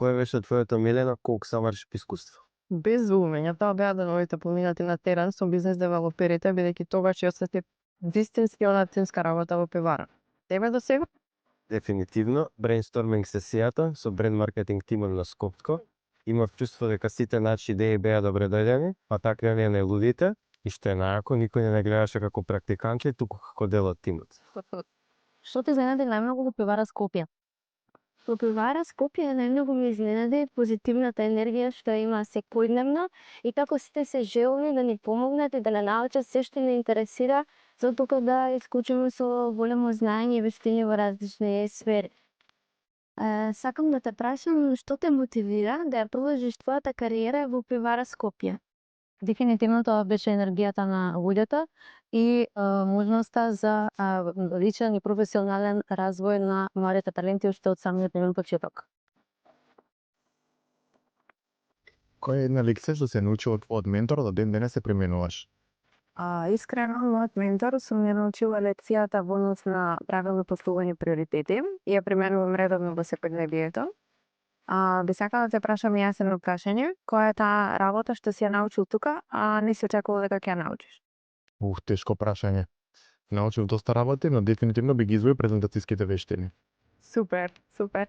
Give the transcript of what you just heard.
Кое беше твоето милено колку заврши по искуство? Без злумење, тоа беа деновите поминати на терен со бизнес девелоперите, бидејќи тогаш ја осетив вистински она тимска работа во пивара. Тебе до сега? Дефинитивно, брейнсторминг сесијата со бренд маркетинг тимот на Скопско. Имав чувство дека сите наши идеи беа добре дојдени, па така и не лудите, и што е најако, никој не гледаше како практиканти, туку како дел од тимот. Што те изненади најмногу во пивара Скопје? Во пивара Скопје најмногу ме изненади позитивната енергија што ја има секојдневно и како сите се желни да ни помогнат и да не научат се што ни интересира, за тука да исклучиме со големо знаење и вештини во различни сфери. Сакам да те прашам што те мотивира да ја продолжиш твојата кариера во пивара Скопје? Дефинитивно тоа беше енергијата на луѓето и можноста за личен и професионален развој на младите таленти уште од самиот нивен почеток. Која е една лекција што се научила од ментор да ден денес се применуваш? Искрено, мојот ментор сум ја научила лекцијата во однос на правилно поставување приоритети и ја применувам редовно во секојдневието. Би сакала да те прашам јас едно прашање, која е таа работа што си ја научил тука, а не си очекувал дека ќе ја научиш? Тешко прашање. Научив доста работи, но дефинитивно би ги издвоил презентацијските вештини. Супер, супер.